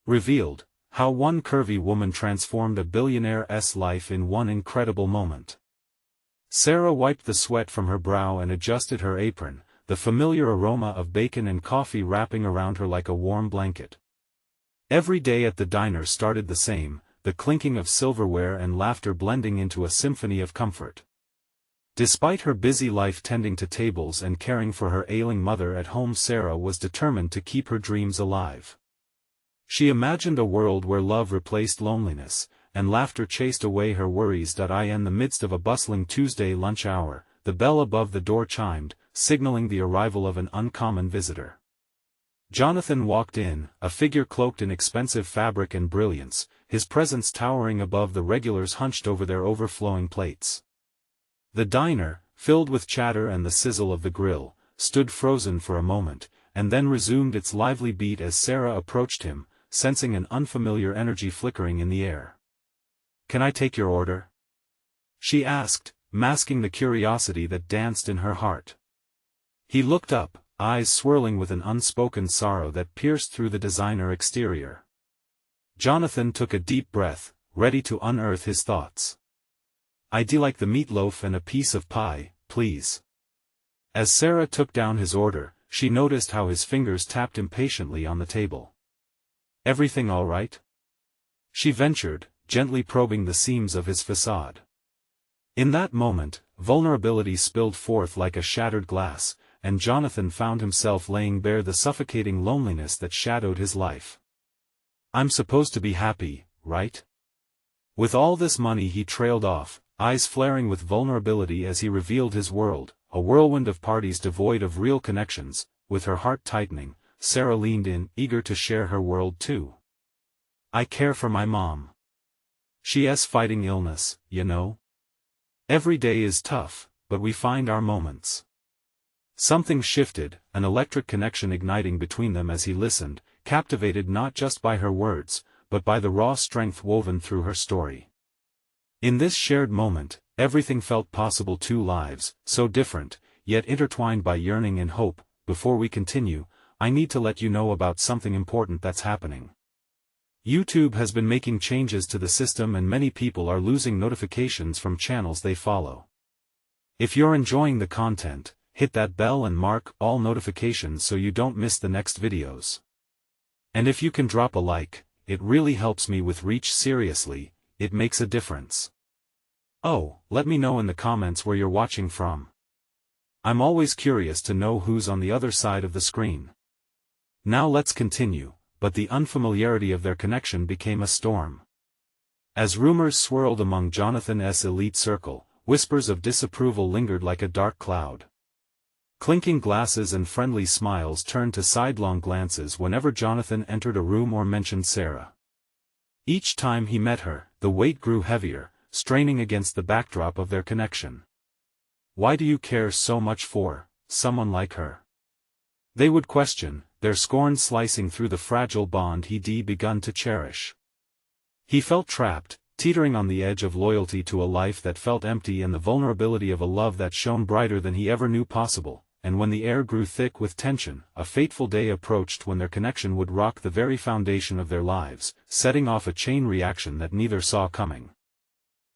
Revealed, how one curvy woman transformed a billionaire's life in one incredible moment. Sarah wiped the sweat from her brow and adjusted her apron, the familiar aroma of bacon and coffee wrapping around her like a warm blanket. Every day at the diner started the same, the clinking of silverware and laughter blending into a symphony of comfort. Despite her busy life tending to tables and caring for her ailing mother at home, Sarah was determined to keep her dreams alive. She imagined a world where love replaced loneliness, and laughter chased away her worries. In the midst of a bustling Tuesday lunch hour, the bell above the door chimed, signaling the arrival of an uncommon visitor. Jonathan walked in, a figure cloaked in expensive fabric and brilliance, his presence towering above the regulars hunched over their overflowing plates. The diner, filled with chatter and the sizzle of the grill, stood frozen for a moment, and then resumed its lively beat as Sarah approached him, sensing an unfamiliar energy flickering in the air. "Can I take your order?" she asked, masking the curiosity that danced in her heart. He looked up, eyes swirling with an unspoken sorrow that pierced through the designer exterior. Jonathan took a deep breath, ready to unearth his thoughts. "I'd like the meatloaf and a piece of pie, please." As Sarah took down his order, she noticed how his fingers tapped impatiently on the table. "Everything all right?" she ventured, gently probing the seams of his facade. In that moment, vulnerability spilled forth like a shattered glass, and Jonathan found himself laying bare the suffocating loneliness that shadowed his life. "I'm supposed to be happy, right?" With all this money, he trailed off, eyes flaring with vulnerability as he revealed his world, a whirlwind of parties devoid of real connections. With her heart tightening, Sarah leaned in, eager to share her world too. "I care for my mom. She's fighting illness, you know. Every day is tough, but we find our moments." Something shifted, an electric connection igniting between them as he listened, captivated not just by her words, but by the raw strength woven through her story. In this shared moment, everything felt possible. Two lives, so different, yet intertwined by yearning and hope. Before we continue, I need to let you know about something important that's happening. YouTube has been making changes to the system and many people are losing notifications from channels they follow. If you're enjoying the content, hit that bell and mark all notifications so you don't miss the next videos. And if you can drop a like, it really helps me with reach. Seriously, it makes a difference. Oh, let me know in the comments where you're watching from. I'm always curious to know who's on the other side of the screen. Now let's continue, but the unfamiliarity of their connection became a storm. As rumors swirled among Jonathan's elite circle, whispers of disapproval lingered like a dark cloud. Clinking glasses and friendly smiles turned to sidelong glances whenever Jonathan entered a room or mentioned Sarah. Each time he met her, the weight grew heavier, straining against the backdrop of their connection. "Why do you care so much for someone like her?" they would question, their scorn slicing through the fragile bond he'd begun to cherish. He felt trapped, teetering on the edge of loyalty to a life that felt empty and the vulnerability of a love that shone brighter than he ever knew possible. And when the air grew thick with tension, a fateful day approached when their connection would rock the very foundation of their lives, setting off a chain reaction that neither saw coming.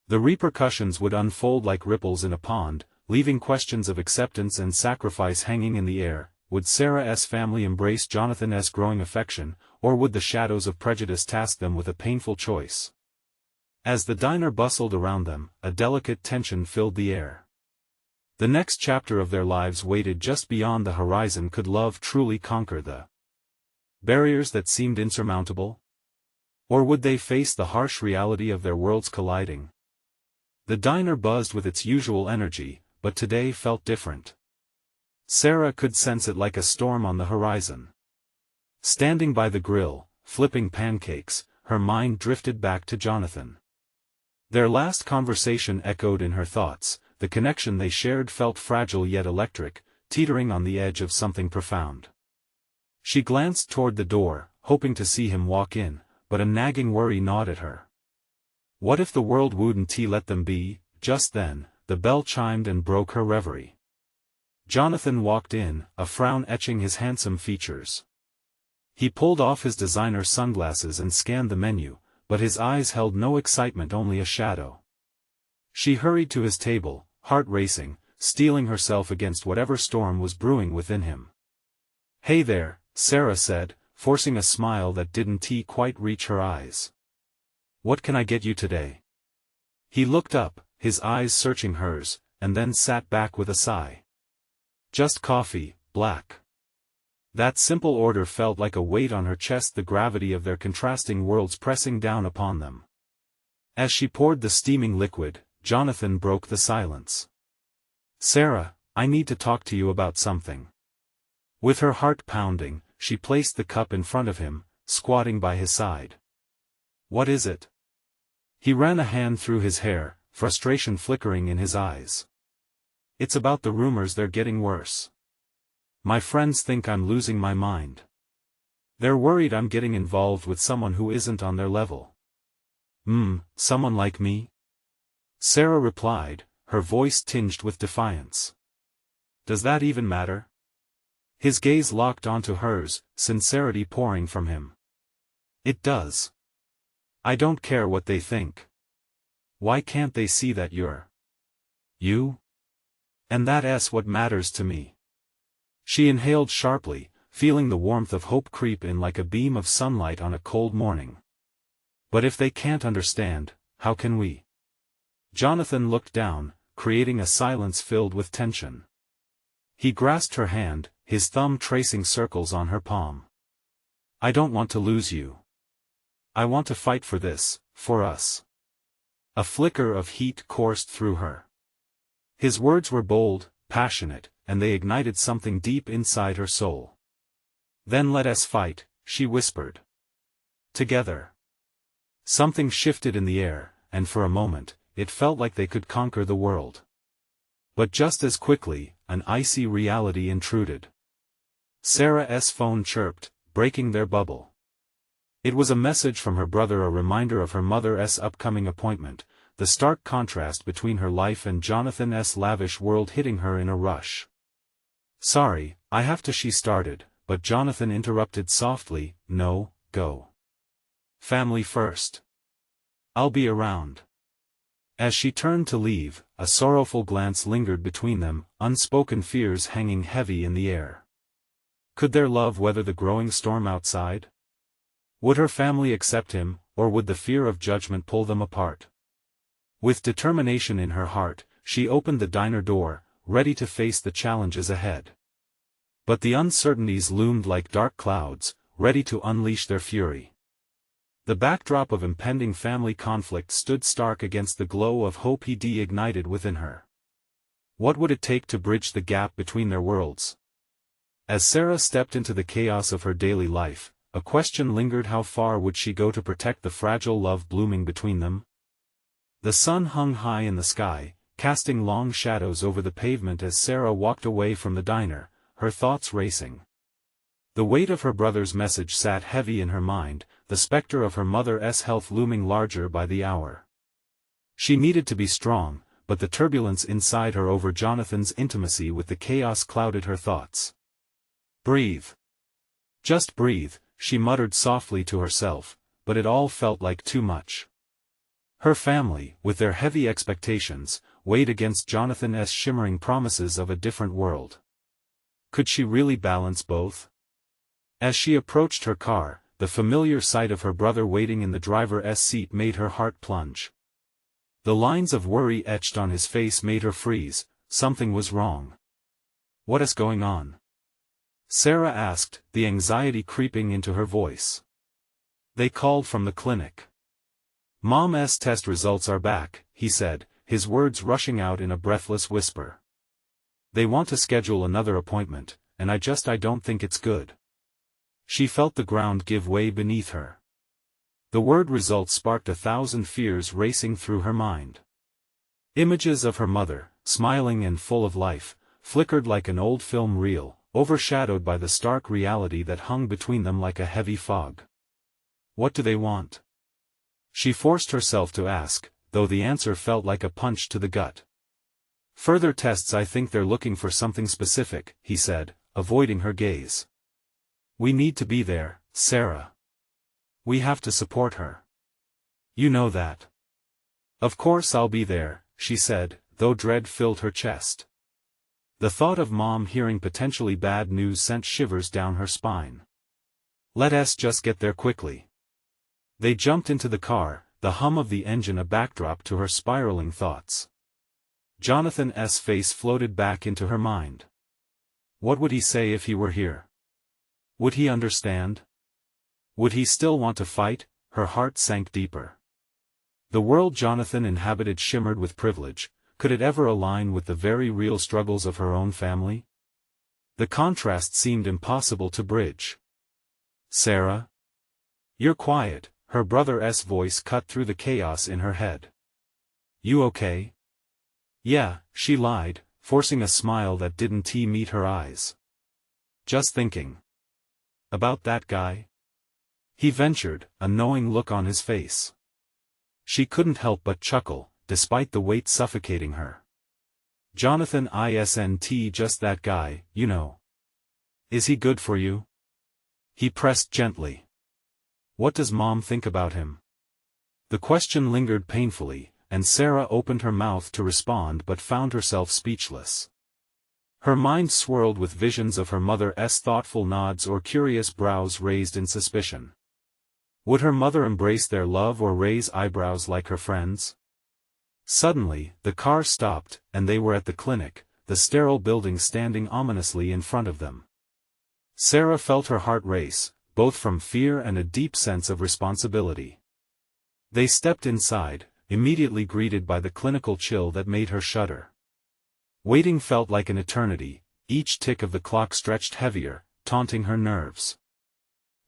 The repercussions would unfold like ripples in a pond, leaving questions of acceptance and sacrifice hanging in the air. Would Sarah's family embrace Jonathan's growing affection, or would the shadows of prejudice task them with a painful choice? As the diner bustled around them, a delicate tension filled the air. The next chapter of their lives waited just beyond the horizon. Could love truly conquer the barriers that seemed insurmountable? Or would they face the harsh reality of their worlds colliding? The diner buzzed with its usual energy, but today felt different. Sarah could sense it like a storm on the horizon. Standing by the grill, flipping pancakes, her mind drifted back to Jonathan. Their last conversation echoed in her thoughts. The connection they shared felt fragile yet electric, teetering on the edge of something profound. She glanced toward the door, hoping to see him walk in, but a nagging worry gnawed at her. What if the world wouldn't let them be? Just then, the bell chimed and broke her reverie. Jonathan walked in, a frown etching his handsome features. He pulled off his designer sunglasses and scanned the menu, but his eyes held no excitement, only a shadow. She hurried to his table, heart racing, steeling herself against whatever storm was brewing within him. "Hey there," Sarah said, forcing a smile that didn't quite reach her eyes. "What can I get you today?" He looked up, his eyes searching hers, and then sat back with a sigh. "Just coffee, black." That simple order felt like a weight on her chest, the gravity of their contrasting worlds pressing down upon them. As she poured the steaming liquid, Jonathan broke the silence. "Sarah, I need to talk to you about something." With her heart pounding, she placed the cup in front of him, squatting by his side. "What is it?" He ran a hand through his hair, frustration flickering in his eyes. "It's about the rumors. They're getting worse. My friends think I'm losing my mind. They're worried I'm getting involved with someone who isn't on their level." Someone like me?" Sarah replied, her voice tinged with defiance. "Does that even matter?" His gaze locked onto hers, sincerity pouring from him. "It does. I don't care what they think. Why can't they see that you're you? And that's what matters to me." She inhaled sharply, feeling the warmth of hope creep in like a beam of sunlight on a cold morning. "But if they can't understand, how can we?" Jonathan looked down, creating a silence filled with tension. He grasped her hand, his thumb tracing circles on her palm. "I don't want to lose you. I want to fight for this, for us." A flicker of heat coursed through her. His words were bold, passionate, and they ignited something deep inside her soul. "Then let us fight," she whispered. "Together." Something shifted in the air, and for a moment, it felt like they could conquer the world. But just as quickly, an icy reality intruded. Sarah's phone chirped, breaking their bubble. It was a message from her brother, a reminder of her mother's upcoming appointment, the stark contrast between her life and Jonathan's lavish world hitting her in a rush. "Sorry, I have to," she started, but Jonathan interrupted softly, "No, go. Family first. I'll be around." As she turned to leave, a sorrowful glance lingered between them, unspoken fears hanging heavy in the air. Could their love weather the growing storm outside? Would her family accept him, or would the fear of judgment pull them apart? With determination in her heart, she opened the diner door, ready to face the challenges ahead. But the uncertainties loomed like dark clouds, ready to unleash their fury. The backdrop of impending family conflict stood stark against the glow of hope he ignited within her. What would it take to bridge the gap between their worlds? As Sarah stepped into the chaos of her daily life, a question lingered: how far would she go to protect the fragile love blooming between them? The sun hung high in the sky, casting long shadows over the pavement as Sarah walked away from the diner, her thoughts racing. The weight of her brother's message sat heavy in her mind, the specter of her mother's health looming larger by the hour. She needed to be strong, but the turbulence inside her over Jonathan's intimacy with the chaos clouded her thoughts. "Breathe. Just breathe," she muttered softly to herself, but it all felt like too much. Her family, with their heavy expectations, weighed against Jonathan's shimmering promises of a different world. Could she really balance both? As she approached her car, the familiar sight of her brother waiting in the driver's seat made her heart plunge. The lines of worry etched on his face made her freeze. Something was wrong. "What is going on?" Sarah asked, the anxiety creeping into her voice. "They called from the clinic. Mom's test results are back," he said, his words rushing out in a breathless whisper. "They want to schedule another appointment, and I don't think it's good." She felt the ground give way beneath her. The word results sparked 1,000 fears racing through her mind. Images of her mother, smiling and full of life, flickered like an old film reel, overshadowed by the stark reality that hung between them like a heavy fog. "What do they want?" She forced herself to ask, though the answer felt like a punch to the gut. "Further tests. I think they're looking for something specific," he said, avoiding her gaze. "We need to be there," Sarah. We have to support her. You know that. Of course I'll be there, she said, though dread filled her chest. The thought of Mom hearing potentially bad news sent shivers down her spine. Let us just get there quickly. They jumped into the car, the hum of the engine a backdrop to her spiraling thoughts. Jonathan's face floated back into her mind. What would he say if he were here? Would he understand? Would he still want to fight? Her heart sank deeper. The world Jonathan inhabited shimmered with privilege. Could it ever align with the very real struggles of her own family? The contrast seemed impossible to bridge. Sarah? You're quiet, her brother's voice cut through the chaos in her head. You okay? Yeah, she lied, forcing a smile that didn't meet her eyes. Just thinking. About that guy? He ventured, a knowing look on his face. She couldn't help but chuckle, despite the weight suffocating her. Jonathan isn't just that guy, you know. Is he good for you? He pressed gently. What does Mom think about him? The question lingered painfully, and Sarah opened her mouth to respond but found herself speechless. Her mind swirled with visions of her mother's thoughtful nods or curious brows raised in suspicion. Would her mother embrace their love or raise eyebrows like her friends? Suddenly, the car stopped, and they were at the clinic, the sterile building standing ominously in front of them. Sarah felt her heart race, both from fear and a deep sense of responsibility. They stepped inside, immediately greeted by the clinical chill that made her shudder. Waiting felt like an eternity, each tick of the clock stretched heavier, taunting her nerves.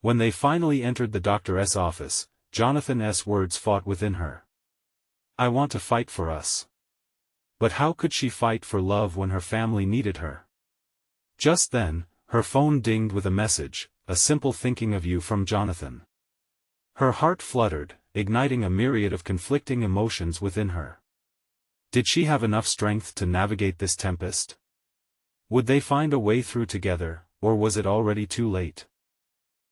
When they finally entered the doctor's office, Jonathan's words fought within her. I want to fight for us. But how could she fight for love when her family needed her? Just then, her phone dinged with a message, a simple thinking of you from Jonathan. Her heart fluttered, igniting a myriad of conflicting emotions within her. Did she have enough strength to navigate this tempest? Would they find a way through together, or was it already too late?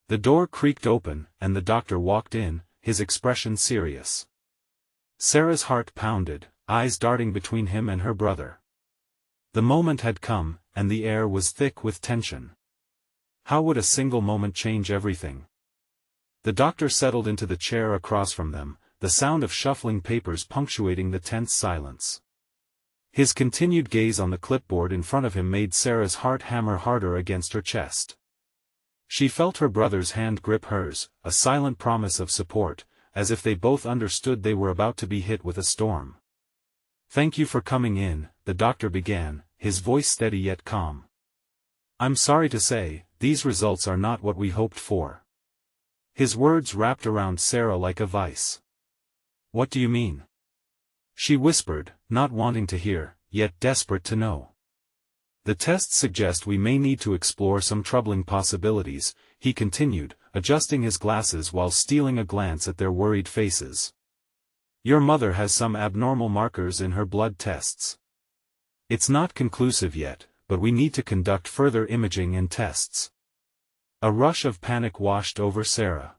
The door creaked open, and the doctor walked in, his expression serious. Sarah's heart pounded, eyes darting between him and her brother. The moment had come, and the air was thick with tension. How would a single moment change everything? The doctor settled into the chair across from them, the sound of shuffling papers punctuating the tense silence. His continued gaze on the clipboard in front of him made Sarah's heart hammer harder against her chest. She felt her brother's hand grip hers, a silent promise of support, as if they both understood they were about to be hit with a storm. Thank you for coming in, the doctor began, his voice steady yet calm. I'm sorry to say, these results are not what we hoped for. His words wrapped around Sarah like a vice. What do you mean? She whispered, not wanting to hear, yet desperate to know. The tests suggest we may need to explore some troubling possibilities, he continued, adjusting his glasses while stealing a glance at their worried faces. Your mother has some abnormal markers in her blood tests. It's not conclusive yet, but we need to conduct further imaging and tests. A rush of panic washed over Sarah.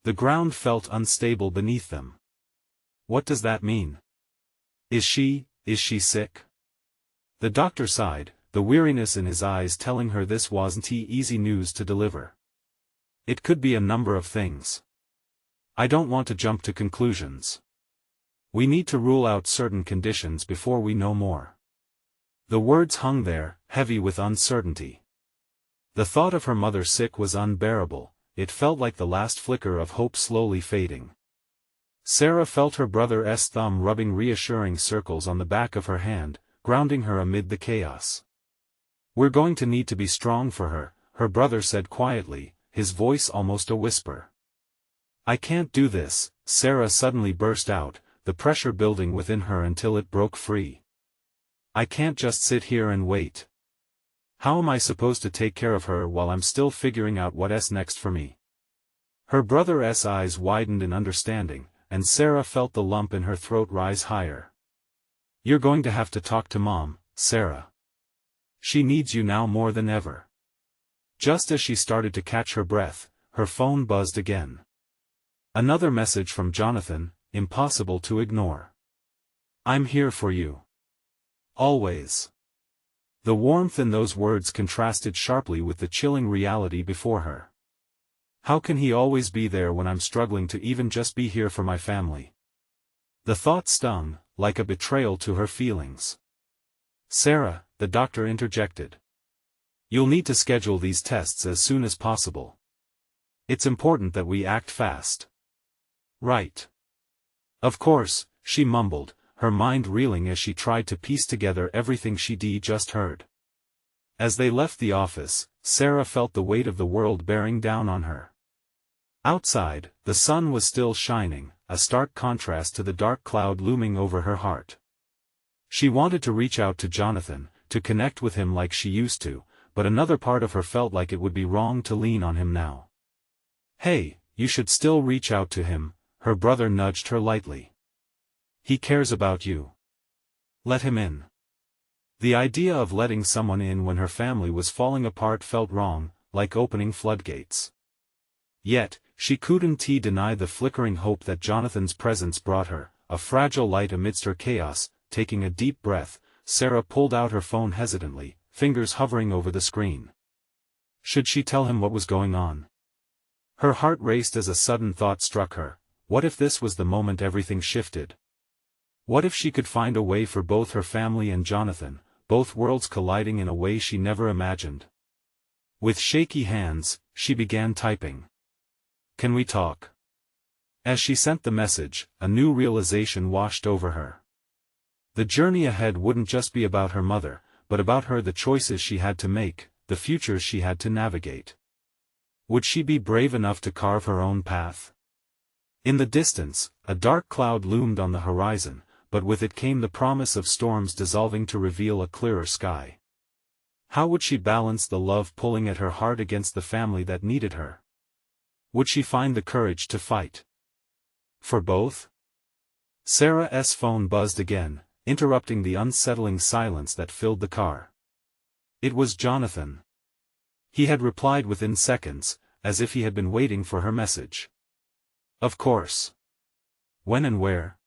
The ground felt unstable beneath them. What does that mean? Is she sick? The doctor sighed, the weariness in his eyes telling her this wasn't easy news to deliver. It could be a number of things. I don't want to jump to conclusions. We need to rule out certain conditions before we know more. The words hung there, heavy with uncertainty. The thought of her mother sick was unbearable, it felt like the last flicker of hope slowly fading. Sarah felt her brother's thumb rubbing reassuring circles on the back of her hand, grounding her amid the chaos. We're going to need to be strong for her, her brother said quietly, his voice almost a whisper. I can't do this, Sarah suddenly burst out, the pressure building within her until it broke free. I can't just sit here and wait. How am I supposed to take care of her while I'm still figuring out what's next for me? Her brother's eyes widened in understanding, and Sarah felt the lump in her throat rise higher. You're going to have to talk to Mom, Sarah. She needs you now more than ever. Just as she started to catch her breath, her phone buzzed again. Another message from Jonathan, impossible to ignore. "I'm here for you. Always." The warmth in those words contrasted sharply with the chilling reality before her. How can he always be there when I'm struggling to even just be here for my family? The thought stung, like a betrayal to her feelings. "Sarah," the doctor interjected. "You'll need to schedule these tests as soon as possible. It's important that we act fast." "Right. Of course," she mumbled, her mind reeling as she tried to piece together everything she'd just heard. As they left the office, Sarah felt the weight of the world bearing down on her. Outside, the sun was still shining, a stark contrast to the dark cloud looming over her heart. She wanted to reach out to Jonathan, to connect with him like she used to, but another part of her felt like it would be wrong to lean on him now. "Hey, you should still reach out to him," her brother nudged her lightly. "He cares about you. Let him in." The idea of letting someone in when her family was falling apart felt wrong, like opening floodgates. Yet, she couldn't deny the flickering hope that Jonathan's presence brought her, a fragile light amidst her chaos. Taking a deep breath, Sarah pulled out her phone hesitantly, fingers hovering over the screen. Should she tell him what was going on? Her heart raced as a sudden thought struck her. What if this was the moment everything shifted? What if she could find a way for both her family and Jonathan, both worlds colliding in a way she never imagined? With shaky hands, she began typing. "Can we talk?" As she sent the message, a new realization washed over her. The journey ahead wouldn't just be about her mother, but about her, the choices she had to make, the futures she had to navigate. Would she be brave enough to carve her own path? In the distance, a dark cloud loomed on the horizon, but with it came the promise of storms dissolving to reveal a clearer sky. How would she balance the love pulling at her heart against the family that needed her? Would she find the courage to fight for both? Sarah's phone buzzed again, interrupting the unsettling silence that filled the car. It was Jonathan. He had replied within seconds, as if he had been waiting for her message. Of course. When and where?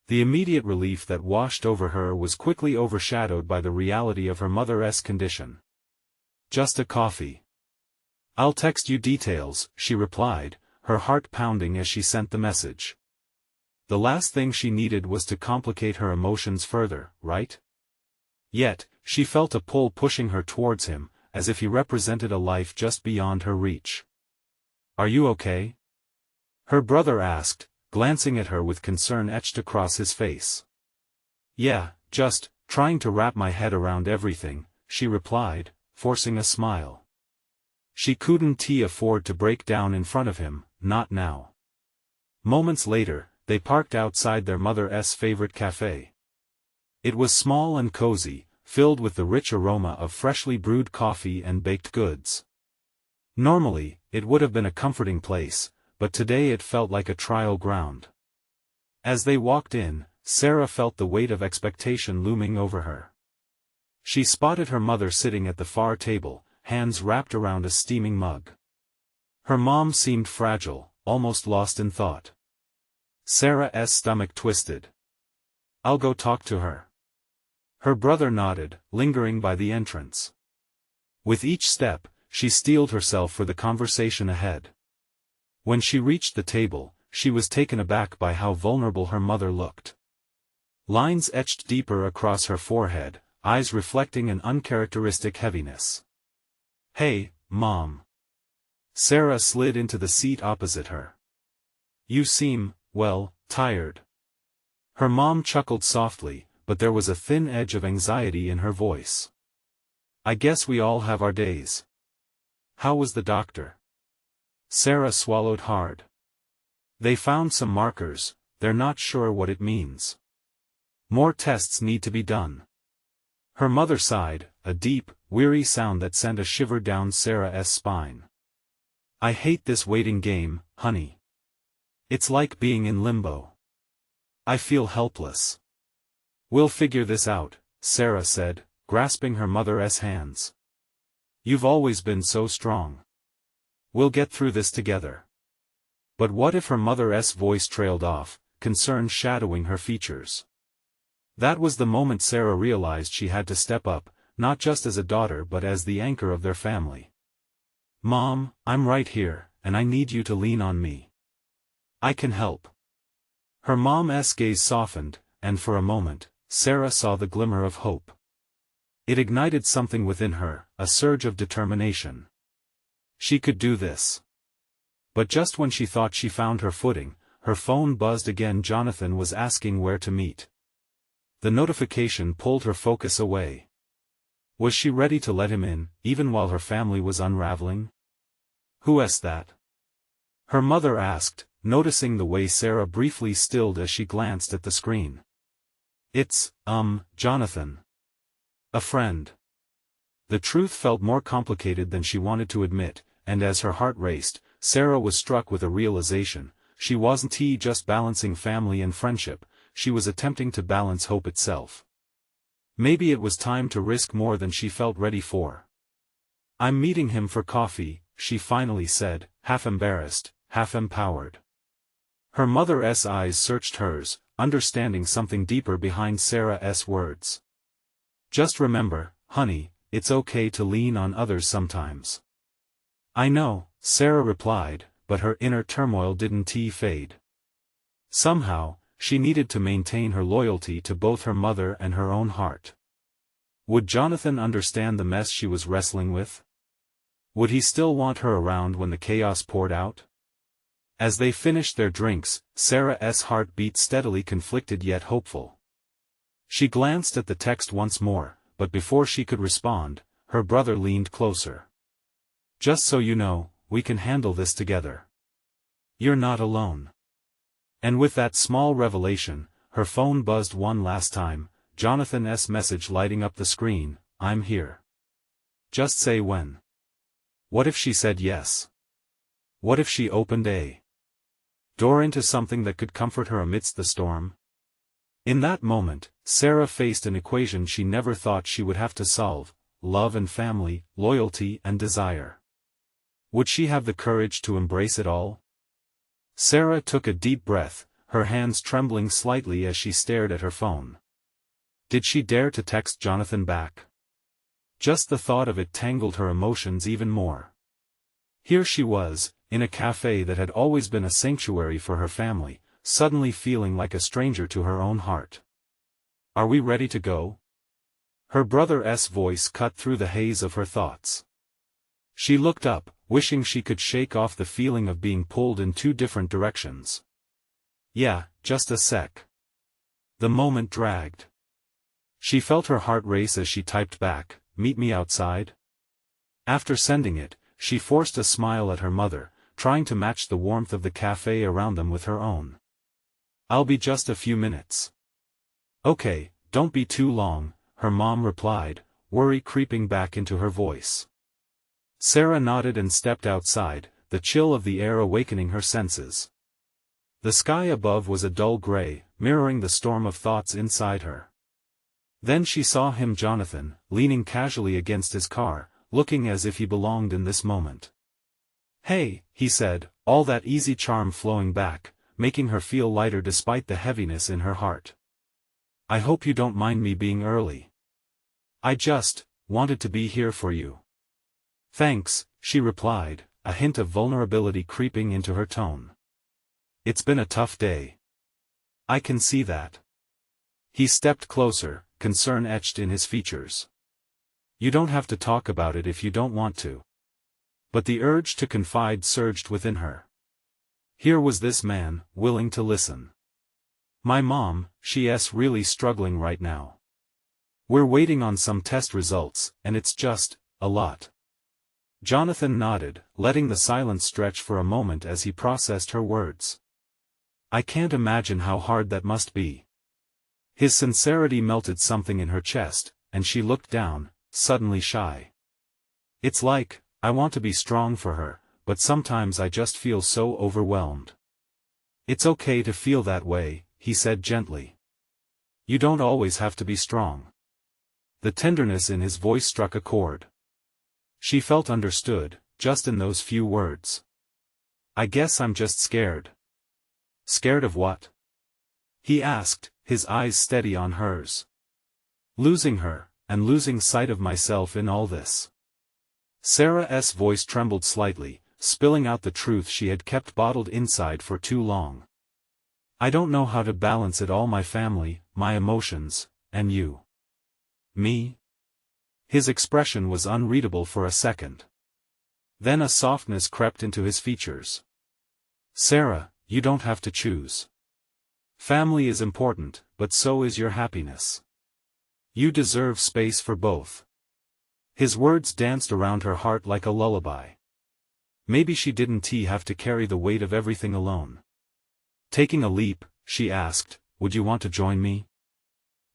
The immediate relief that washed over her was quickly overshadowed by the reality of her mother's condition. "Just a coffee. I'll text you details," she replied, her heart pounding as she sent the message. The last thing she needed was to complicate her emotions further, right? Yet, she felt a pull pushing her towards him, as if he represented a life just beyond her reach. "Are you okay?" her brother asked, glancing at her with concern etched across his face. "Yeah, just trying to wrap my head around everything," she replied, forcing a smile. She couldn't afford to break down in front of him, not now. Moments later, they parked outside their mother's favorite cafe. It was small and cozy, filled with the rich aroma of freshly brewed coffee and baked goods. Normally, it would have been a comforting place, but today it felt like a trial ground. As they walked in, Sarah felt the weight of expectation looming over her. She spotted her mother sitting at the far table, hands wrapped around a steaming mug. Her mom seemed fragile, almost lost in thought. Sarah's stomach twisted. "I'll go talk to her." Her brother nodded, lingering by the entrance. With each step, she steeled herself for the conversation ahead. When she reached the table, she was taken aback by how vulnerable her mother looked. Lines etched deeper across her forehead, eyes reflecting an uncharacteristic heaviness. "Hey, Mom." Sarah slid into the seat opposite her. "You seem, well, tired." Her mom chuckled softly, but there was a thin edge of anxiety in her voice. "I guess we all have our days. How was the doctor?" Sarah swallowed hard. "They found some markers, they're not sure what it means. More tests need to be done." Her mother sighed, a deep, weary sound that sent a shiver down Sarah's spine. "I hate this waiting game, honey. It's like being in limbo. I feel helpless." "We'll figure this out," Sarah said, grasping her mother's hands. "You've always been so strong." We'll get through this together. But what if her mother's voice trailed off, concern shadowing her features? That was the moment Sarah realized she had to step up, not just as a daughter but as the anchor of their family. "Mom, I'm right here, and I need you to lean on me. I can help." Her mom's gaze softened, and for a moment, Sarah saw the glimmer of hope. It ignited something within her, a surge of determination. She could do this. But just when she thought she found her footing, her phone buzzed again. Jonathan was asking where to meet. The notification pulled her focus away. Was she ready to let him in, even while her family was unraveling? "Who's that?" her mother asked, noticing the way Sarah briefly stilled as she glanced at the screen. "It's, Jonathan. A friend." The truth felt more complicated than she wanted to admit, and as her heart raced, Sarah was struck with a realization. She wasn't just balancing family and friendship, she was attempting to balance hope itself. Maybe it was time to risk more than she felt ready for. "I'm meeting him for coffee," she finally said, half embarrassed, half empowered. Her mother's eyes searched hers, understanding something deeper behind Sarah's words. "Just remember, honey, it's okay to lean on others sometimes." "I know," Sarah replied, but her inner turmoil didn't fade. Somehow, she needed to maintain her loyalty to both her mother and her own heart. Would Jonathan understand the mess she was wrestling with? Would he still want her around when the chaos poured out? As they finished their drinks, Sarah's heart beat steadily, conflicted yet hopeful. She glanced at the text once more, but before she could respond, her brother leaned closer. "Just so you know, we can handle this together. You're not alone." And with that small revelation, her phone buzzed one last time, Jonathan's message lighting up the screen, "I'm here. Just say when." What if she said yes? What if she opened a door into something that could comfort her amidst the storm? In that moment, Sarah faced an equation she never thought she would have to solve: love and family, loyalty and desire. Would she have the courage to embrace it all? Sarah took a deep breath, her hands trembling slightly as she stared at her phone. Did she dare to text Jonathan back? Just the thought of it tangled her emotions even more. Here she was, in a cafe that had always been a sanctuary for her family, suddenly feeling like a stranger to her own heart. "Are we ready to go?" Her brother's voice cut through the haze of her thoughts. She looked up, wishing she could shake off the feeling of being pulled in two different directions. "Yeah, just a sec." The moment dragged. She felt her heart race as she typed back, "Meet me outside?" After sending it, she forced a smile at her mother, trying to match the warmth of the cafe around them with her own. "I'll be just a few minutes." "Okay, don't be too long," her mom replied, worry creeping back into her voice. Sarah nodded and stepped outside, the chill of the air awakening her senses. The sky above was a dull gray, mirroring the storm of thoughts inside her. Then she saw him, Jonathan, leaning casually against his car, looking as if he belonged in this moment. "Hey," he said, all that easy charm flowing back, making her feel lighter despite the heaviness in her heart. "I hope you don't mind me being early. I just wanted to be here for you." "Thanks," she replied, a hint of vulnerability creeping into her tone. "It's been a tough day. I can see that." He stepped closer, concern etched in his features. "You don't have to talk about it if you don't want to." But the urge to confide surged within her. Here was this man, willing to listen. "My mom, she's really struggling right now. We're waiting on some test results, and it's just a lot." Jonathan nodded, letting the silence stretch for a moment as he processed her words. "I can't imagine how hard that must be." His sincerity melted something in her chest, and she looked down, suddenly shy. "It's like, I want to be strong for her, but sometimes I just feel so overwhelmed." "It's okay to feel that way," he said gently. "You don't always have to be strong." The tenderness in his voice struck a chord. She felt understood, just in those few words. "I guess I'm just scared." "Scared of what?" he asked, his eyes steady on hers. "Losing her, and losing sight of myself in all this." Sarah's voice trembled slightly, spilling out the truth she had kept bottled inside for too long. "I don't know how to balance it all, my family, my emotions, and you." "Me?" His expression was unreadable for a second. Then a softness crept into his features. "Sarah, you don't have to choose. Family is important, but so is your happiness. You deserve space for both." His words danced around her heart like a lullaby. Maybe she didn't have to carry the weight of everything alone. Taking a leap, she asked, "Would you want to join me?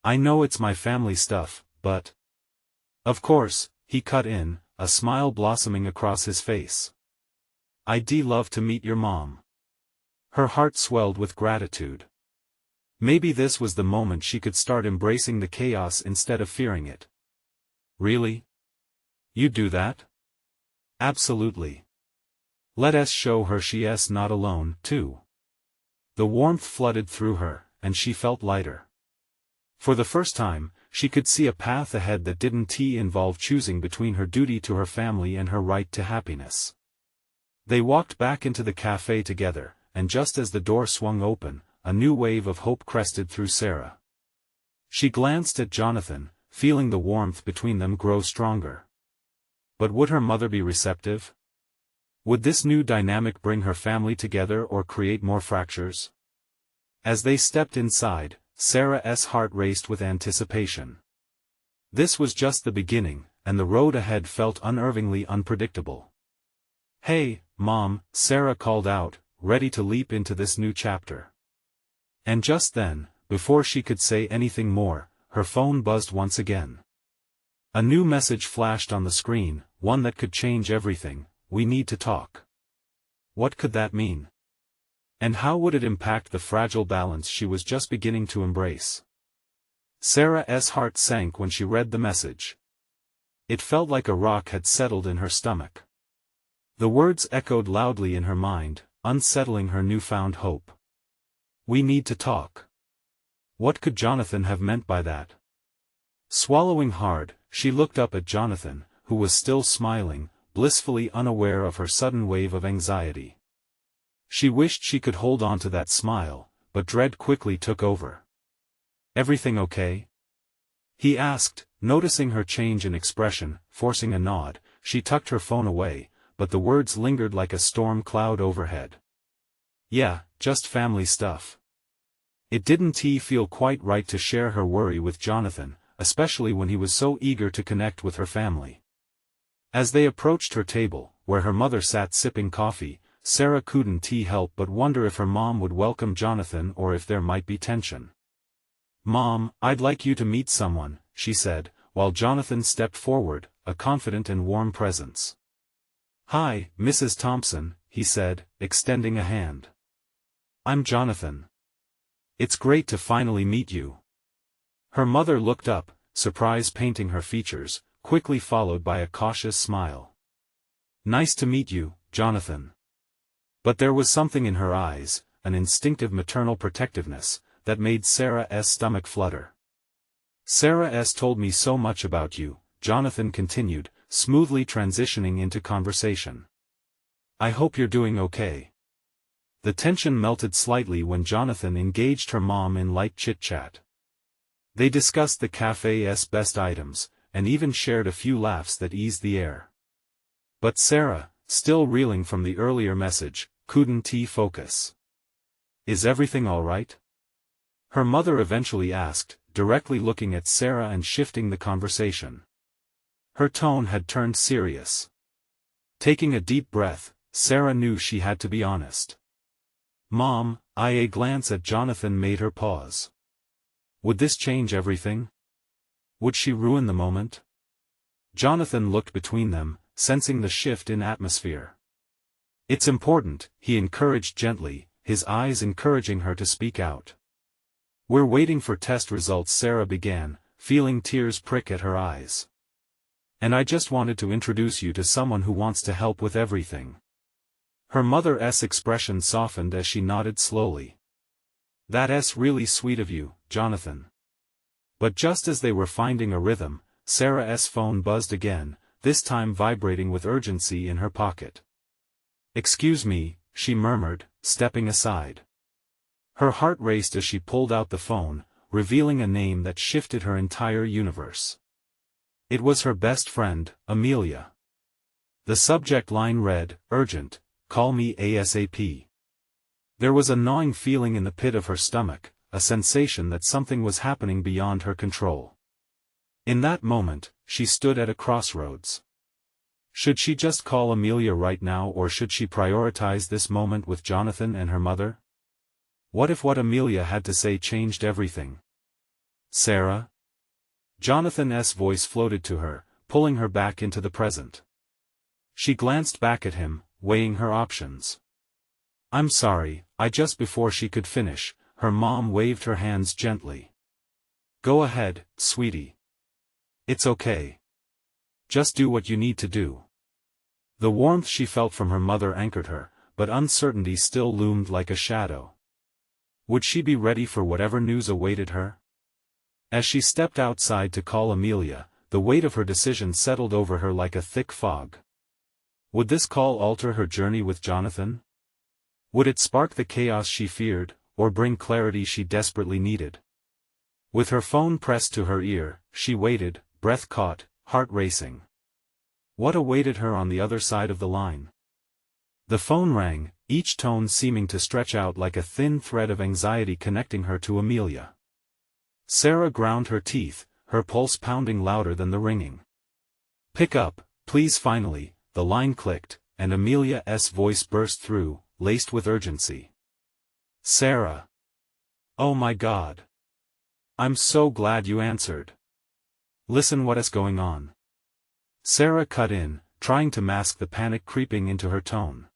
I know it's my family stuff, but—" "Of course," he cut in, a smile blossoming across his face. "I'd love to meet your mom." Her heart swelled with gratitude. Maybe this was the moment she could start embracing the chaos instead of fearing it. "Really? You'd do that?" "Absolutely. Let us show her she's not alone, too." The warmth flooded through her, and she felt lighter. For the first time, she could see a path ahead that didn't involve choosing between her duty to her family and her right to happiness. They walked back into the cafe together, and just as the door swung open, a new wave of hope crested through Sarah. She glanced at Jonathan, feeling the warmth between them grow stronger. But would her mother be receptive? Would this new dynamic bring her family together or create more fractures? As they stepped inside, Sarah's heart raced with anticipation. This was just the beginning, and the road ahead felt unnervingly unpredictable. "Hey, Mom," Sarah called out, ready to leap into this new chapter. And just then, before she could say anything more, her phone buzzed once again. A new message flashed on the screen, one that could change everything. "We need to talk." What could that mean? And how would it impact the fragile balance she was just beginning to embrace? Sarah's heart sank when she read the message. It felt like a rock had settled in her stomach. The words echoed loudly in her mind, unsettling her newfound hope. "We need to talk." What could Jonathan have meant by that? Swallowing hard, she looked up at Jonathan, who was still smiling, blissfully unaware of her sudden wave of anxiety. She wished she could hold on to that smile, but dread quickly took over. "Everything okay?" he asked, noticing her change in expression. Forcing a nod, she tucked her phone away, but the words lingered like a storm cloud overhead. "Yeah, just family stuff." It didn't feel quite right to share her worry with Jonathan, especially when he was so eager to connect with her family. As they approached her table, where her mother sat sipping coffee, Sarah couldn't help but wonder if her mom would welcome Jonathan or if there might be tension. "Mom, I'd like you to meet someone," she said, while Jonathan stepped forward, a confident and warm presence. "Hi, Mrs. Thompson," he said, extending a hand. "I'm Jonathan. It's great to finally meet you." Her mother looked up, surprise painting her features, quickly followed by a cautious smile. "Nice to meet you, Jonathan." But there was something in her eyes, an instinctive maternal protectiveness, that made Sarah's stomach flutter. "Sarah's told me so much about you," Jonathan continued, smoothly transitioning into conversation. "I hope you're doing okay." The tension melted slightly when Jonathan engaged her mom in light chit-chat. They discussed the cafe's best items, and even shared a few laughs that eased the air. But Sarah, still reeling from the earlier message, couldn't focus. "Is everything all right?" her mother eventually asked, directly looking at Sarah and shifting the conversation. Her tone had turned serious. Taking a deep breath, Sarah knew she had to be honest. "Mom," a glance at Jonathan made her pause. Would this change everything? Would she ruin the moment? Jonathan looked between them, sensing the shift in atmosphere. "It's important," he encouraged gently, his eyes encouraging her to speak out. "We're waiting for test results," Sarah began, feeling tears prick at her eyes. And I just wanted to introduce you to someone who wants to help with everything. Her mother's expression softened as she nodded slowly. That's really sweet of you, Jonathan. But just as they were finding a rhythm, Sarah's phone buzzed again, this time vibrating with urgency in her pocket. "Excuse me," she murmured, stepping aside. Her heart raced as she pulled out the phone, revealing a name that shifted her entire universe. It was her best friend, Amelia. The subject line read, "Urgent, call me ASAP." There was a gnawing feeling in the pit of her stomach, a sensation that something was happening beyond her control. In that moment, she stood at a crossroads. Should she just call Amelia right now, or should she prioritize this moment with Jonathan and her mother? What if what Amelia had to say changed everything? "Sarah?" Jonathan's voice floated to her, pulling her back into the present. She glanced back at him, weighing her options. "I'm sorry, Before she could finish, her mom waved her hands gently. "Go ahead, sweetie. It's okay. Just do what you need to do." The warmth she felt from her mother anchored her, but uncertainty still loomed like a shadow. Would she be ready for whatever news awaited her? As she stepped outside to call Amelia, the weight of her decision settled over her like a thick fog. Would this call alter her journey with Jonathan? Would it spark the chaos she feared, or bring clarity she desperately needed? With her phone pressed to her ear, she waited, breath caught, heart racing. What awaited her on the other side of the line? The phone rang, each tone seeming to stretch out like a thin thread of anxiety connecting her to Amelia. Sarah ground her teeth, her pulse pounding louder than the ringing. "Pick up, please." Finally, the line clicked, and Amelia's voice burst through, laced with urgency. "Sarah. Oh my God. I'm so glad you answered. Listen, what is going on?" Sarah cut in, trying to mask the panic creeping into her tone.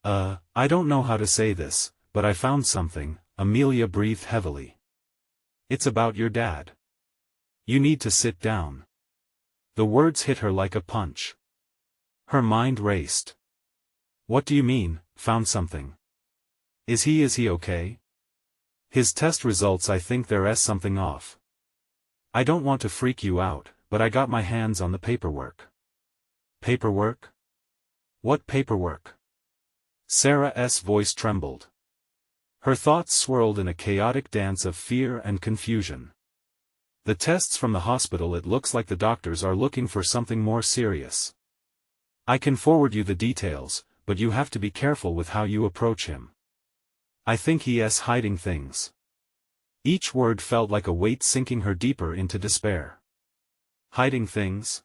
I don't know how to say this, but I found something." Amelia breathed heavily. "It's about your dad. You need to sit down." The words hit her like a punch. Her mind raced. "What do you mean, found something? Is he okay? His test results, I think there's something off. I don't want to freak you out, but I got my hands on the paperwork." "Paperwork? What paperwork?" Sarah's voice trembled. Her thoughts swirled in a chaotic dance of fear and confusion. "The tests from the hospital, it looks like the doctors are looking for something more serious. I can forward you the details, but you have to be careful with how you approach him. I think he's hiding things." Each word felt like a weight sinking her deeper into despair. Hiding things?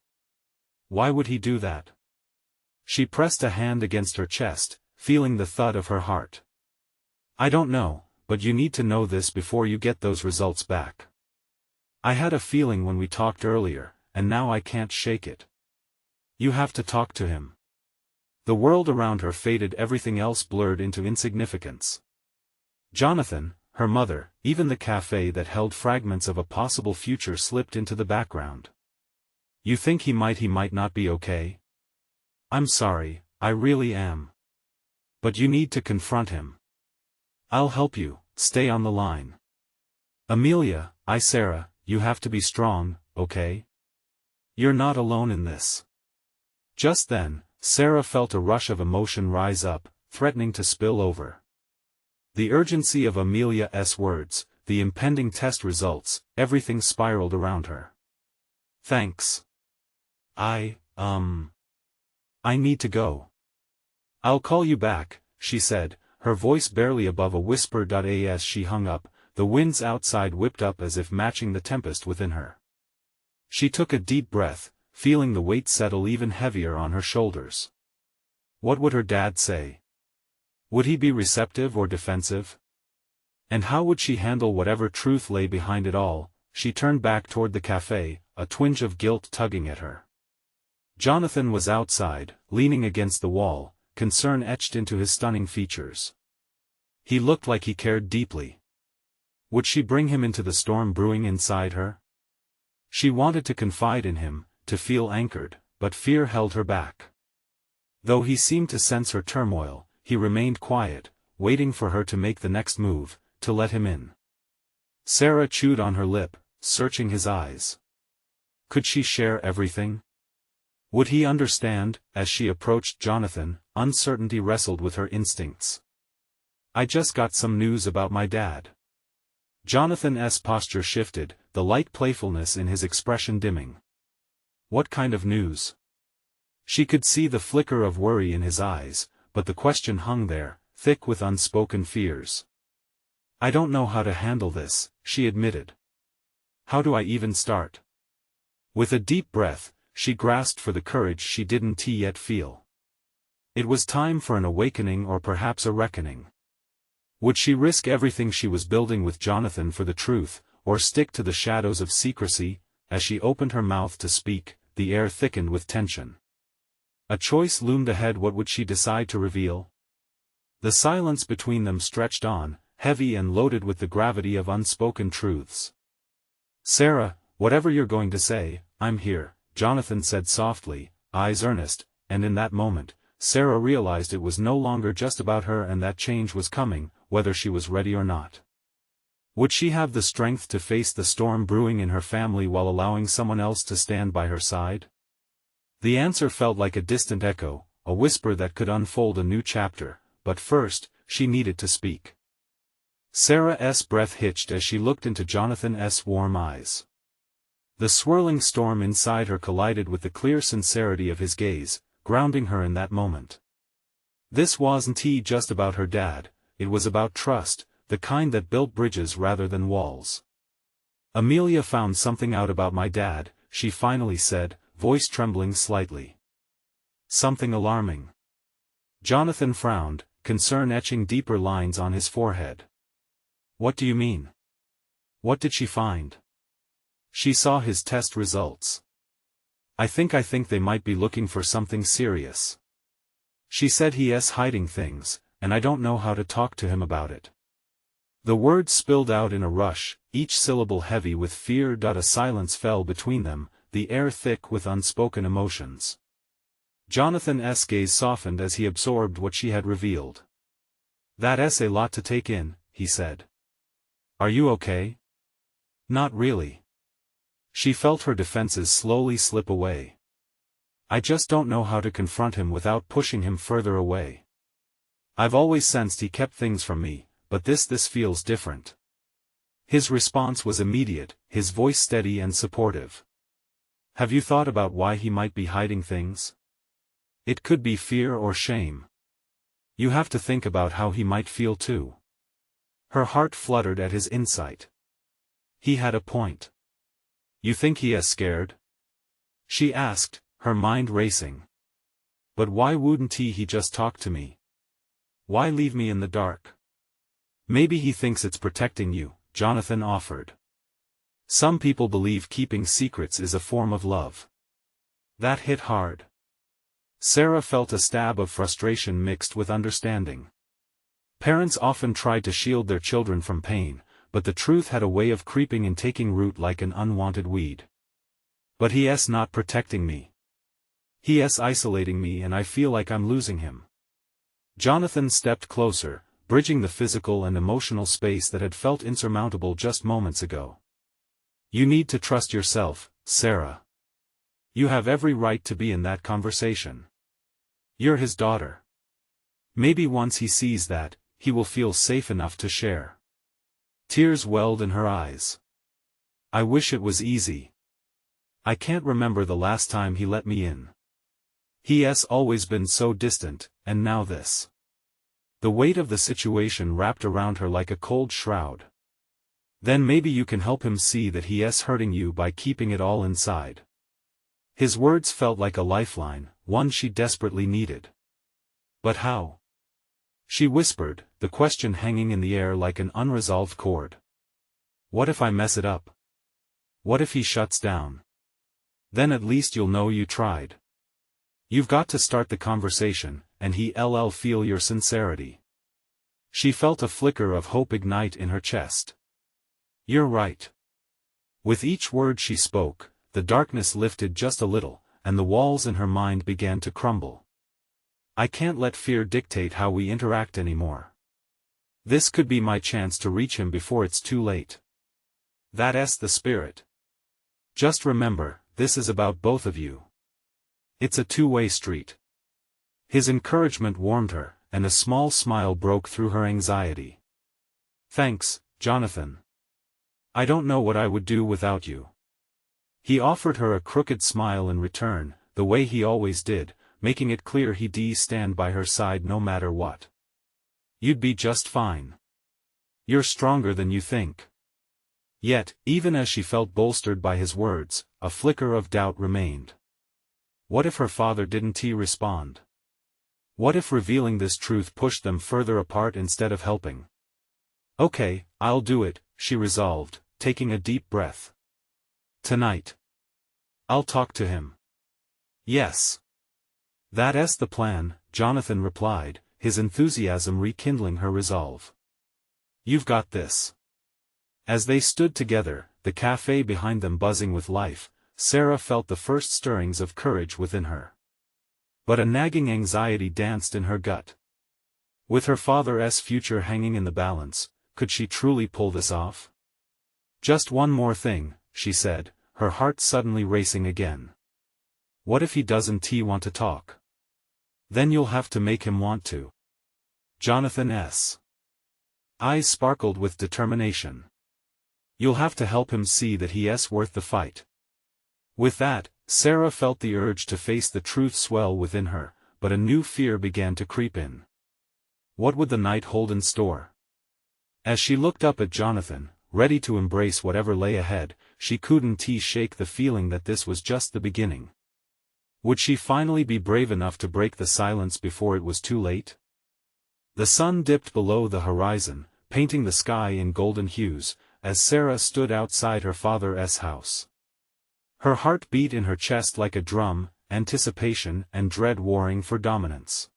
Why would he do that? She pressed a hand against her chest, feeling the thud of her heart. "I don't know, but you need to know this before you get those results back. I had a feeling when we talked earlier, and now I can't shake it. You have to talk to him." The world around her faded, everything else blurred into insignificance. Jonathan, her mother, even the cafe that held fragments of a possible future slipped into the background. "You think he might not be okay? I'm sorry, I really am. But you need to confront him. I'll help you, stay on the line." "Amelia, Sarah, you have to be strong, okay? You're not alone in this." Just then, Sarah felt a rush of emotion rise up, threatening to spill over. The urgency of Amelia's words, the impending test results, everything spiraled around her. "Thanks. I need to go. I'll call you back," she said, her voice barely above a whisper. As she hung up, the winds outside whipped up as if matching the tempest within her. She took a deep breath, feeling the weight settle even heavier on her shoulders. What would her dad say? Would he be receptive or defensive? And how would she handle whatever truth lay behind it all? She turned back toward the cafe, a twinge of guilt tugging at her. Jonathan was outside, leaning against the wall, concern etched into his stunning features. He looked like he cared deeply. Would she bring him into the storm brewing inside her? She wanted to confide in him, to feel anchored, but fear held her back. Though he seemed to sense her turmoil, he remained quiet, waiting for her to make the next move, to let him in. Sarah chewed on her lip, searching his eyes. Could she share everything? Would he understand? As she approached Jonathan, uncertainty wrestled with her instincts. "I just got some news about my dad." Jonathan's posture shifted, the light playfulness in his expression dimming. "What kind of news?" She could see the flicker of worry in his eyes, but the question hung there, thick with unspoken fears. "I don't know how to handle this," she admitted. "How do I even start?" With a deep breath, she grasped for the courage she didn't yet feel. It was time for an awakening or perhaps a reckoning. Would she risk everything she was building with Jonathan for the truth, or stick to the shadows of secrecy? As she opened her mouth to speak, the air thickened with tension. A choice loomed ahead. What would she decide to reveal? The silence between them stretched on, heavy and loaded with the gravity of unspoken truths. "Sarah, whatever you're going to say, I'm here," Jonathan said softly, eyes earnest, and in that moment, Sarah realized it was no longer just about her and that change was coming, whether she was ready or not. Would she have the strength to face the storm brewing in her family while allowing someone else to stand by her side? The answer felt like a distant echo, a whisper that could unfold a new chapter, but first, she needed to speak. Sarah's breath hitched as she looked into Jonathan's warm eyes. The swirling storm inside her collided with the clear sincerity of his gaze, grounding her in that moment. This wasn't just about her dad, it was about trust, the kind that built bridges rather than walls. "Amelia found something out about my dad," she finally said, voice trembling slightly. "Something alarming." Jonathan frowned, concern etching deeper lines on his forehead. "What do you mean? What did she find?" She saw his test results. I think they might be looking for something serious. She said he's hiding things, and I don't know how to talk to him about it." The words spilled out in a rush, each syllable heavy with fear. A silence fell between them, the air thick with unspoken emotions. Jonathan's gaze softened as he absorbed what she had revealed. "That's a lot to take in," he said. "Are you okay?" "Not really." She felt her defenses slowly slip away. "I just don't know how to confront him without pushing him further away. I've always sensed he kept things from me, but this feels different." His response was immediate, his voice steady and supportive. "Have you thought about why he might be hiding things? It could be fear or shame. You have to think about how he might feel too." Her heart fluttered at his insight. He had a point. "You think he is scared?" she asked, her mind racing. "But why wouldn't he just talk to me? Why leave me in the dark?" "Maybe he thinks it's protecting you," Jonathan offered. "Some people believe keeping secrets is a form of love." That hit hard. Sarah felt a stab of frustration mixed with understanding. Parents often tried to shield their children from pain, but the truth had a way of creeping and taking root like an unwanted weed. "But he's not protecting me. He's isolating me and I feel like I'm losing him." Jonathan stepped closer, bridging the physical and emotional space that had felt insurmountable just moments ago. "You need to trust yourself, Sarah. You have every right to be in that conversation. You're his daughter. Maybe once he sees that, he will feel safe enough to share." Tears welled in her eyes. "I wish it was easy. I can't remember the last time he let me in. He's always been so distant, and now this." The weight of the situation wrapped around her like a cold shroud. "Then maybe you can help him see that he's hurting you by keeping it all inside." His words felt like a lifeline, one she desperately needed. "But how?" she whispered, the question hanging in the air like an unresolved chord. "What if I mess it up? What if he shuts down? Then at least you'll know you tried. You've got to start the conversation, and he'll feel your sincerity." She felt a flicker of hope ignite in her chest. "You're right." With each word she spoke, the darkness lifted just a little, and the walls in her mind began to crumble. I can't let fear dictate how we interact anymore. This could be my chance to reach him before it's too late. That's the spirit. Just remember, this is about both of you. It's a two-way street. His encouragement warmed her, and a small smile broke through her anxiety. Thanks, Jonathan. I don't know what I would do without you. He offered her a crooked smile in return, the way he always did, making it clear he'd stand by her side no matter what. You'd be just fine. You're stronger than you think. Yet, even as she felt bolstered by his words, a flicker of doubt remained. What if her father didn't respond? What if revealing this truth pushed them further apart instead of helping? Okay, I'll do it, she resolved, taking a deep breath. Tonight. I'll talk to him. Yes. That's the plan, Jonathan replied, his enthusiasm rekindling her resolve. You've got this. As they stood together, the cafe behind them buzzing with life, Sarah felt the first stirrings of courage within her. But a nagging anxiety danced in her gut. With her father's future hanging in the balance, could she truly pull this off? Just one more thing, she said, her heart suddenly racing again. What if he doesn't want to talk? Then you'll have to make him want to. Jonathan's eyes sparkled with determination. You'll have to help him see that he's worth the fight. With that, Sarah felt the urge to face the truth swell within her, but a new fear began to creep in. What would the night hold in store? As she looked up at Jonathan, ready to embrace whatever lay ahead, she couldn't shake the feeling that this was just the beginning. Would she finally be brave enough to break the silence before it was too late? The sun dipped below the horizon, painting the sky in golden hues, as Sarah stood outside her father's house. Her heart beat in her chest like a drum, anticipation and dread warring for dominance.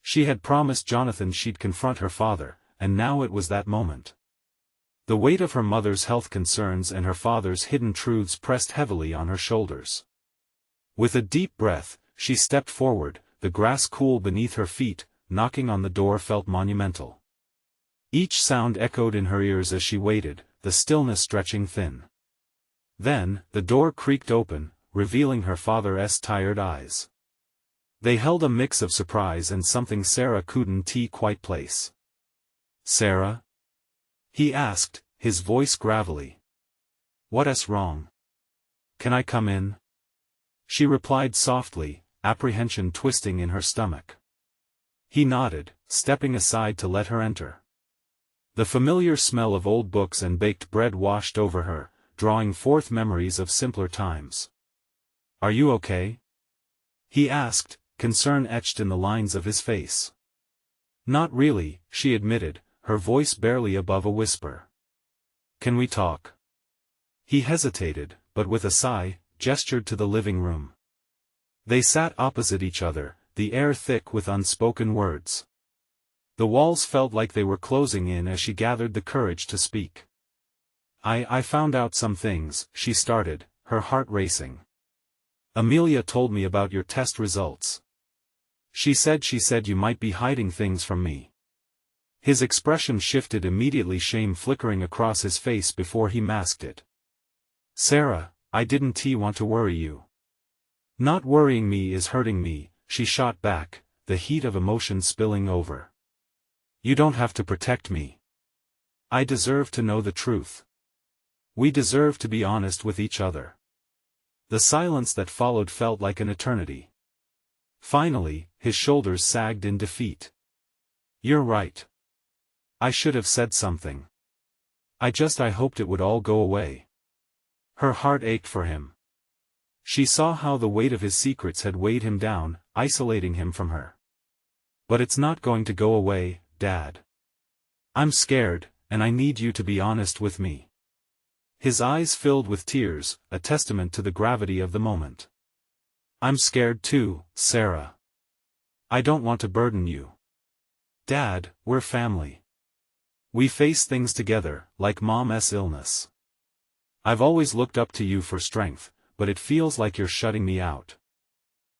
She had promised Jonathan she'd confront her father, and now it was that moment. The weight of her mother's health concerns and her father's hidden truths pressed heavily on her shoulders. With a deep breath, she stepped forward, the grass cool beneath her feet, knocking on the door felt monumental. Each sound echoed in her ears as she waited, the stillness stretching thin. Then, the door creaked open, revealing her father's tired eyes. They held a mix of surprise and something Sarah couldn't quite place. Sarah? He asked, his voice gravelly. What's wrong? Can I come in? She replied softly, apprehension twisting in her stomach. He nodded, stepping aside to let her enter. The familiar smell of old books and baked bread washed over her, drawing forth memories of simpler times. Are you okay? He asked, concern etched in the lines of his face. Not really, she admitted, her voice barely above a whisper. Can we talk? He hesitated, but with a sigh, gestured to the living room. They sat opposite each other, the air thick with unspoken words. The walls felt like they were closing in as she gathered the courage to speak. I found out some things, she started, her heart racing. Amelia told me about your test results. She said you might be hiding things from me. His expression shifted immediately, shame flickering across his face before he masked it. Sarah, I didn't want to worry you. Not worrying me is hurting me, she shot back, the heat of emotion spilling over. You don't have to protect me. I deserve to know the truth. We deserve to be honest with each other. The silence that followed felt like an eternity. Finally, his shoulders sagged in defeat. You're right. I should have said something. I hoped it would all go away. Her heart ached for him. She saw how the weight of his secrets had weighed him down, isolating him from her. But it's not going to go away, Dad. I'm scared, and I need you to be honest with me. His eyes filled with tears, a testament to the gravity of the moment. I'm scared too, Sarah. I don't want to burden you. Dad, we're family. We face things together, like Mom's illness. I've always looked up to you for strength, but it feels like you're shutting me out."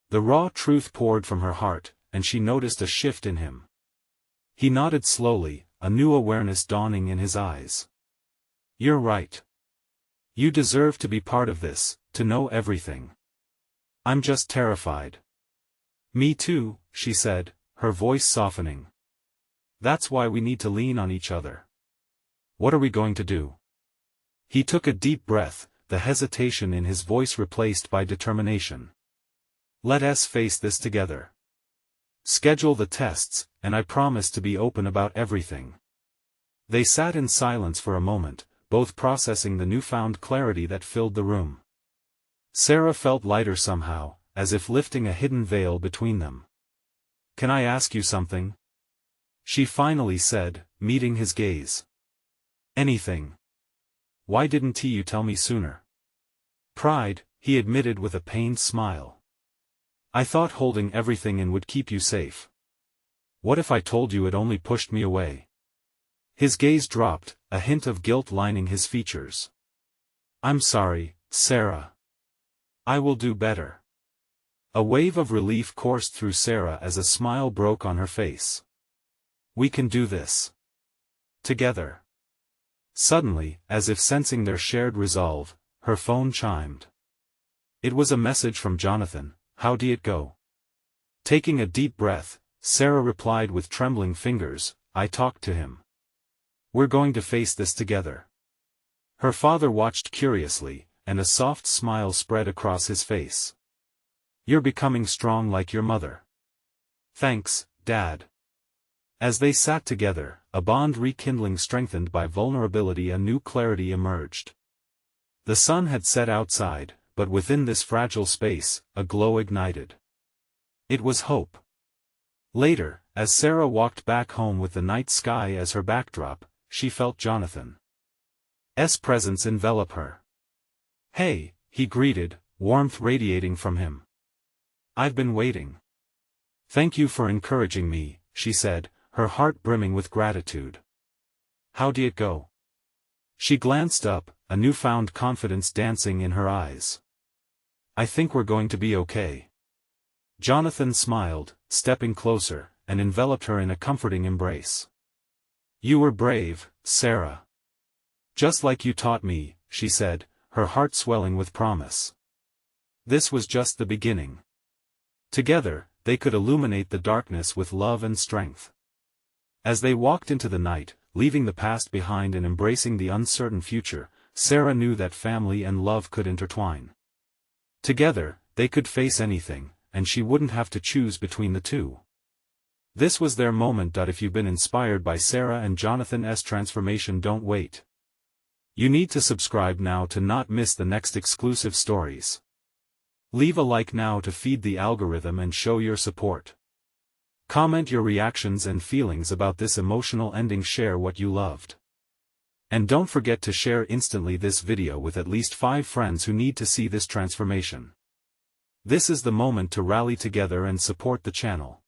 The raw truth poured from her heart, and she noticed a shift in him. He nodded slowly, a new awareness dawning in his eyes. "You're right. You deserve to be part of this, to know everything. I'm just terrified." "Me too," she said, her voice softening. "That's why we need to lean on each other. What are we going to do?" He took a deep breath, the hesitation in his voice replaced by determination. "Let us face this together. Schedule the tests, and I promise to be open about everything." They sat in silence for a moment, both processing the newfound clarity that filled the room. Sarah felt lighter somehow, as if lifting a hidden veil between them. "Can I ask you something?" she finally said, meeting his gaze. "Anything. Why didn't you tell me sooner?" "Pride," he admitted with a pained smile. "I thought holding everything in would keep you safe. What if I told you it only pushed me away?" His gaze dropped, a hint of guilt lining his features. "I'm sorry, Sarah. I will do better." A wave of relief coursed through Sarah as a smile broke on her face. "We can do this. Together." Suddenly, as if sensing their shared resolve, her phone chimed. It was a message from Jonathan. "How'd it go?" Taking a deep breath, Sarah replied with trembling fingers, "I talked to him. We're going to face this together." Her father watched curiously, and a soft smile spread across his face. "You're becoming strong like your mother." "Thanks, Dad." As they sat together, a bond rekindling strengthened by vulnerability, a new clarity emerged. The sun had set outside, but within this fragile space, a glow ignited. It was hope. Later, as Sarah walked back home with the night sky as her backdrop, she felt Jonathan's presence envelop her. "Hey," he greeted, warmth radiating from him. "I've been waiting." "Thank you for encouraging me," she said, her heart brimming with gratitude. "How'd it go?" She glanced up, a newfound confidence dancing in her eyes. "I think we're going to be okay." Jonathan smiled, stepping closer, and enveloped her in a comforting embrace. "You were brave, Sarah. Just like you taught me," she said, her heart swelling with promise. This was just the beginning. Together, they could illuminate the darkness with love and strength. As they walked into the night, leaving the past behind and embracing the uncertain future, Sarah knew that family and love could intertwine. Together, they could face anything, and she wouldn't have to choose between the two. This was their moment. If you've been inspired by Sarah and Jonathan's transformation, don't wait. You need to subscribe now to not miss the next exclusive stories. Leave a like now to feed the algorithm and show your support. Comment your reactions and feelings about this emotional ending. Share what you loved. And don't forget to share instantly this video with at least 5 friends who need to see this transformation. This is the moment to rally together and support the channel.